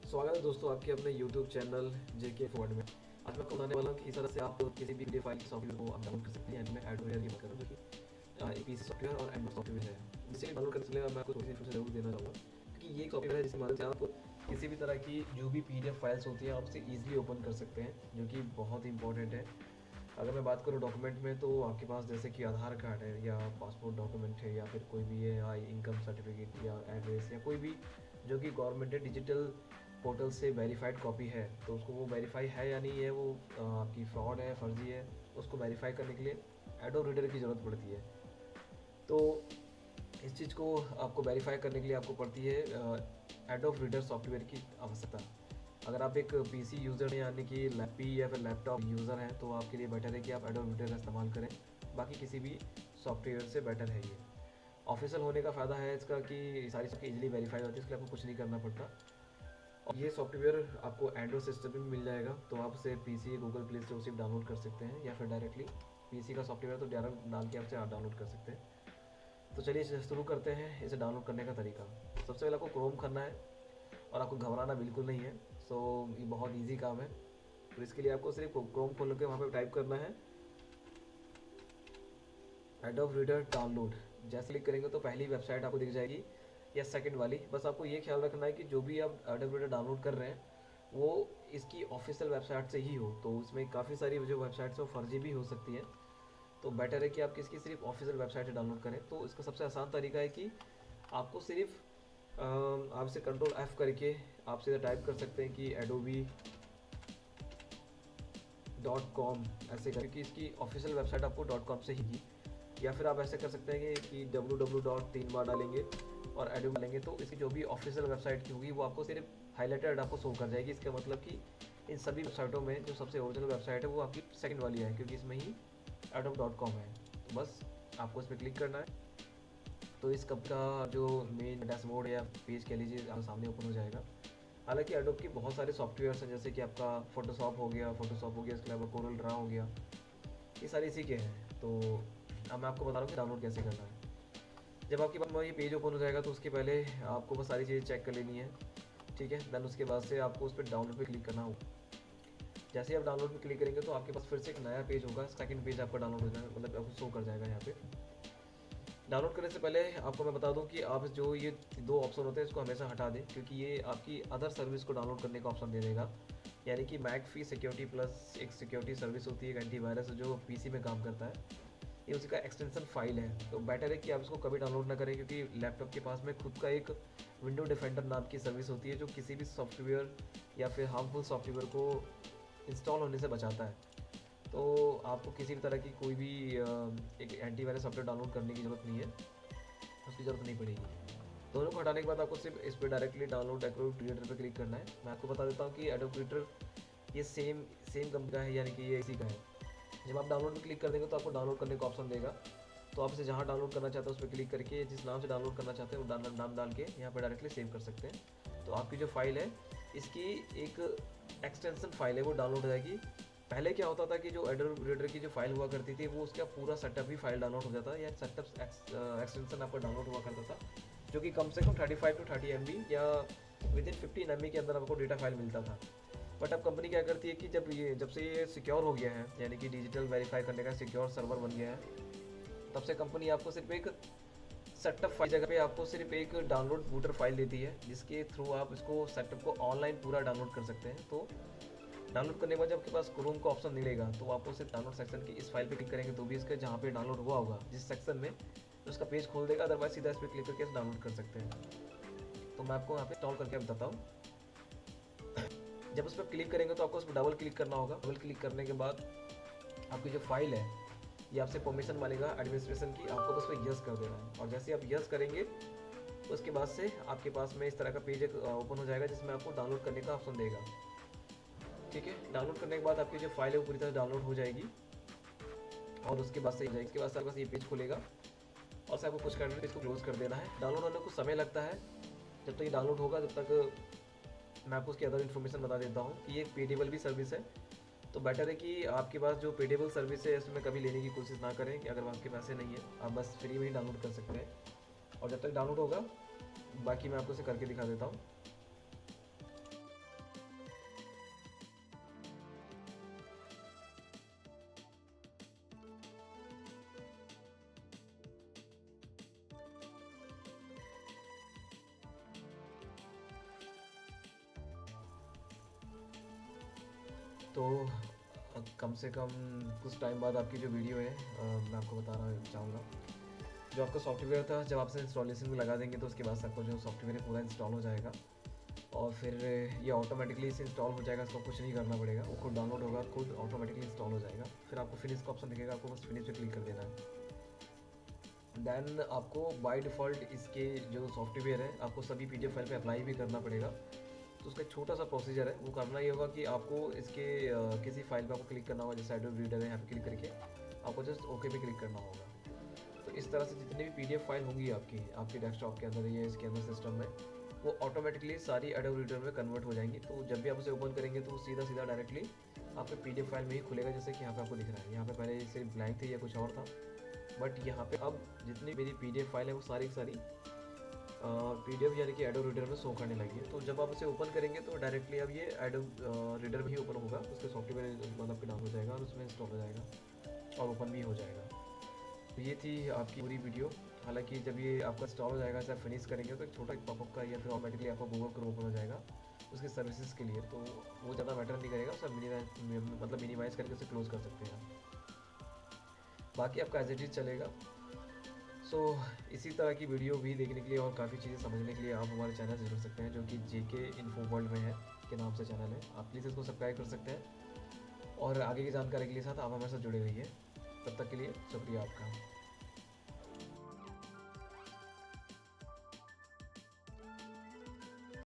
स्वागत है दोस्तों आपके अपने YouTube चैनल जेके फॉर्ड में। आज मैं आपको बताने वाला हूँ कि इस तरह से आप किसी भी पीडीएफ फाइल सॉफ्टवेयर को आप डाउनलोड कर सकते हैं। मैं एडवेयर की बात कर रहा हूँ जो कि पीसी सॉफ्टवेयर और एंड्रॉइड सॉफ्टवेयर है। इसे डाउनलोड करने से पहले मैं आपको थोड़ी सी इन्फॉर्मेशन जरूर देना चाहूँगा क्योंकि ये एक सॉफ्टवेयर है जिसकी मदद से आप किसी भी तरह की जो भी पीडीएफ फाइल्स होती हैं आप उसे ईजिली ओपन कर सकते हैं, जो कि बहुत ही इंपॉर्टेंट है। अगर मैं बात करूँ डॉक्यूमेंट में तो आपके पास जैसे कि आधार कार्ड है या पासपोर्ट डॉक्यूमेंट है या फिर कोई भी है इनकम सर्टिफिकेट या एड्रेस या कोई भी जो कि गवर्नमेंट है डिजिटल पोर्टल से वेरीफाइड कॉपी है, तो उसको वो वेरीफाई है या नहीं है, वो आपकी फ्रॉड है फर्जी है, उसको वेरीफाई करने के लिए एडोब रीडर की ज़रूरत पड़ती है। तो इस चीज़ को आपको वेरीफाई करने के लिए आपको पड़ती है एडोब रीडर सॉफ्टवेयर की आवश्यकता। अगर आप एक पीसी यूज़र हैं यानी कि लैपी या फिर लैपटॉप यूज़र हैं तो आपके लिए बेटर है कि आप एडोब रीडर का इस्तेमाल करें, बाकी किसी भी सॉफ्टवेयर से बेटर है ये। ऑफिशियल होने का फ़ायदा है इसका कि सारी चीज़ें इजीली वेरीफाई होती है, इसके लिए आपको कुछ नहीं करना पड़ता। और ये सॉफ्टवेयर आपको एंड्रॉइड सिस्टम में मिल जाएगा, तो आप उसे पीसी गूगल प्ले से उसे डाउनलोड कर सकते हैं या फिर डायरेक्टली पीसी का सॉफ्टवेयर तो डायरेक्ट डाल के आपसे डाउनलोड कर सकते हैं। तो चलिए इसे शुरू करते हैं इसे डाउनलोड करने का तरीका। सबसे पहले आपको क्रोम करना है और आपको घबराना बिल्कुल नहीं है। सो ये बहुत ईजी काम है। तो इसके लिए आपको सिर्फ क्रोम खोल के वहाँ पर टाइप करना है एडोब रीडर डाउनलोड। जैसे क्लिक करेंगे तो पहली वेबसाइट आपको दिख जाएगी या सेकंड वाली। बस आपको ये ख्याल रखना है कि जो भी आप एडोब रीडर डाउनलोड कर रहे हैं वो इसकी ऑफिशियल वेबसाइट से ही हो। तो इसमें काफ़ी सारी जो वेबसाइट्स हैं वो फर्जी भी हो सकती हैं, तो बेटर है कि आप किसकी सिर्फ ऑफिशियल वेबसाइट से डाउनलोड करें। तो इसका सबसे आसान तरीका है कि आपको सिर्फ आप इसे कंट्रोल F करके आप सीधा टाइप कर सकते हैं कि adobe.com ऐसे करके, क्योंकि इसकी ऑफिशियल वेबसाइट आपको .com से ही, या फिर आप ऐसे कर सकते हैं कि www. 3 बार डालेंगे और एडोब डालेंगे तो इसकी जो भी ऑफिशियल वेबसाइट की होगी वो आपको सिर्फ हाईलाइटेड आपको शो कर जाएगी। इसका मतलब कि इन सभी वेबसाइटों में जो सबसे ओरिजिनल वेबसाइट है वो आपकी सेकंड वाली है, क्योंकि इसमें ही adobe.com है। तो बस आपको इस पर क्लिक करना है तो इस कप का जो मेन डैशबोर्ड या पेज कह लीजिए आपके सामने ओपन हो जाएगा। हालांकि एडोब की बहुत सारे सॉफ्टवेयर्स हैं, जैसे कि आपका फोटोशॉप हो गया, इसके अलावा कोरल ड्रा हो गया, ये सारे इसी के हैं। तो अब मैं आपको बता रहा हूँ कि डाउनलोड कैसे करना है। जब आपके पास ये पेज ओपन हो जाएगा तो उसके पहले आपको बस सारी चीज़ें चेक कर लेनी है, ठीक है। देन उसके बाद से आपको उस पर डाउनलोड पे क्लिक करना होगा। जैसे ही आप डाउनलोड पे क्लिक करेंगे तो आपके पास फिर से एक नया पेज होगा, सेकंड पेज आपका डाउनलोड हो जाएगा, मतलब आपको शो कर जाएगा यहाँ पे। डाउनलोड करने से पहले आपको मैं बता दूं कि आप जो ये दो ऑप्शन होते हैं इसको हमेशा हटा दें, क्योंकि ये आपकी अदर सर्विस को डाउनलोड करने का ऑप्शन दे देगा। यानी कि मैकफी सिक्योरिटी प्लस एक सिक्योरिटी सर्विस होती है, एक एंटीवायरस जो पीसी में काम करता है, ये उसी का एक्सटेंशन फाइल है। तो बेटर है कि आप इसको कभी डाउनलोड ना करें, क्योंकि लैपटॉप के पास में खुद का एक विंडो डिफेंडर नाम की सर्विस होती है जो किसी भी सॉफ्टवेयर या फिर हार्मफुल सॉफ्टवेयर को इंस्टॉल होने से बचाता है। तो आपको किसी भी तरह की कोई भी एक एंटीवायरस सॉफ्टवेयर डाउनलोड करने की ज़रूरत नहीं है, उसकी ज़रूरत नहीं पड़ेगी। दोनों को हटाने के बाद आपको सिर्फ इस पर डायरेक्टली डाउनलोड एडोब रीडर पर क्लिक करना है। मैं आपको बता देता हूँ कि एडोब रीडर ये सेम सेम कंपनी का है, यानी कि ये इसी का है। जब आप डाउनलोड पर क्लिक कर देंगे तो आपको डाउनलोड करने का ऑप्शन देगा, तो आप इसे जहाँ डाउनलोड करना चाहते हैं उस पर क्लिक करके जिस नाम से डाउनलोड करना चाहते हैं वो नाम डाल के यहाँ पर डायरेक्टली सेव कर सकते हैं। तो आपकी जो फाइल है इसकी एक एक्सटेंशन फाइल है वो डाउनलोड हो जाएगी। पहले क्या होता था कि जो एडोब रीडर की जो फाइल हुआ करती थी वो उसका पूरा सेटअप ही फाइल डाउनलोड हो जाता या सेटअप एक्सटेंशन आपका डाउनलोड हुआ करता था, जो कि कम से कम 35 to 30 MB या विद इन 15 MB के अंदर आपको डेटा फाइल मिलता था। बट अब कंपनी क्या करती है कि जब से ये सिक्योर हो गया है, यानी कि डिजिटल वेरीफाई करने का सिक्योर सर्वर बन गया है, तब से कंपनी आपको सिर्फ एक सेटअप फाइल जगह पे आपको सिर्फ एक डाउनलोड बूटर फाइल देती है, जिसके थ्रू आप इसको सेटअप को ऑनलाइन पूरा डाउनलोड कर सकते हैं। तो डाउनलोड करने के बाद जब आपके पास क्रोम का ऑप्शन मिलेगा तो आपको सिर्फ डाउनलोड सेक्शन की इस फाइल पे क्लिक करेंगे तो भी इसका जहाँ पे डाउनलोड हुआ होगा जिस सेक्शन में, तो उसका पेज खोल देगा। अदरवाइज सीधा इस पर क्लिक करके डाउनलोड कर सकते हैं। तो मैं आपको यहाँ पे इंस्टॉल करके बताता हूँ। जब उस पर क्लिक करेंगे तो आपको उस पर डबल क्लिक करना होगा। डबल क्लिक करने के बाद आपकी जो फाइल है ये आपसे परमिशन मांगेगा एडमिनिस्ट्रेशन की, आपको बस पर यस कर देना है। और जैसे आप यस करेंगे तो उसके बाद से आपके पास में इस तरह का पेज ओपन हो जाएगा जिसमें आपको डाउनलोड करने का ऑप्शन देगा, ठीक है। डाउनलोड करने के बाद आपकी जो फाइल है वो पूरी तरह डाउनलोड हो जाएगी और उसके बाद से आपके पास ये पेज खुलेगा और से आपको कुछ करना है, इसको क्लोज कर देना है। डाउनलोड होने को कुछ समय लगता है, जब तक ये डाउनलोड होगा तब तक मैं आपको उसकी अदर इन्फॉर्मेशन बता देता हूँ कि ये पेडेबल भी सर्विस है। तो बेटर है कि आपके पास जो पेडेबल सर्विस है उसमें कभी लेने की कोशिश ना करें, कि अगर आपके पैसे नहीं है आप बस फ्री में ही डाउनलोड कर सकते हैं। और जब तक डाउनलोड होगा बाकी मैं आपको इसे करके दिखा देता हूँ। तो कम से कम कुछ टाइम बाद आपकी जो वीडियो है मैं आपको बताना चाहूँगा। जो आपका सॉफ्टवेयर था जब आप इसे इंस्टॉलेशन में लगा देंगे तो उसके बाद से आपको जो सॉफ्टवेयर है पूरा इंस्टॉल हो जाएगा और फिर ये ऑटोमेटिकली इसे इंस्टॉल हो जाएगा। इसको कुछ नहीं करना पड़ेगा, वो खुद डाउनलोड होगा, खुद ऑटोमेटिकली इंस्टॉल हो जाएगा। फिर आपको फिनिश का ऑप्शन दिखेगा, आपको बस फिनिश पे क्लिक कर देना है। देन आपको बाय डिफ़ॉल्ट इसके जो सॉफ्टवेयर है आपको सभी PDF फाइल पे अप्लाई भी करना पड़ेगा। तो उसका एक छोटा सा प्रोसीजर है, वो करना ये होगा कि आपको इसके किसी फाइल पे आपको क्लिक करना होगा, जैसे एडोब रीडर है, यहाँ पे क्लिक करके आपको जस्ट ओके पे क्लिक करना होगा। तो इस तरह से जितनी भी PDF फाइल होंगी आपकी डेस्कटॉप के अंदर या इसके अंदर सिस्टम में, वो ऑटोमेटिकली सारी एडोब रीडर में कन्वर्ट हो जाएंगी। तो जब भी आप उसे ओपन करेंगे तो सीधा सीधा डायरेक्टली आपके PDF फाइल में ही खुलेगा, जैसे कि यहाँ पे आपको दिख रहा है। यहाँ पे पहले इसे ब्लैंक थी या कुछ और था, बट यहाँ पे अब जितनी मेरी PDF फाइल है वो सारी की सारी PDF यानी कि एडोब रीडर में शो करने लगी है। तो जब आप उसे ओपन करेंगे तो डायरेक्टली अब ये एडोब रीडर में ही ओपन होगा, उसके सॉफ्टवेयर मतलब कि डाउन हो जाएगा और उसमें इंस्टॉल हो जाएगा और ओपन भी हो जाएगा। तो ये थी आपकी पूरी वीडियो। हालांकि जब ये आपका इंस्टॉल हो जाएगा, जब फिनिश करेंगे तो एक छोटा पॉपअप का या फिर ऑटोमेटिकली आपका गूगल क्रोम ओपन हो जाएगा उसके सर्विसेज के लिए। तो वो ज़्यादा मैटर नहीं करेगा, सब मिनिमाइज़ करके उसे क्लोज कर सकते हैं। बाकी आपका एज इट इज़ चलेगा। सो इसी तरह की वीडियो भी देखने के लिए और काफ़ी चीज़ें समझने के लिए आप हमारे चैनल से जुड़ सकते हैं, जो कि JK इन्फो वर्ल्ड में है के नाम से चैनल है। आप प्लीज़ इसको सब्सक्राइब कर सकते हैं और आगे की जानकारी के लिए साथ आप हमारे साथ जुड़े रहिए। तब तक के लिए शुक्रिया आपका।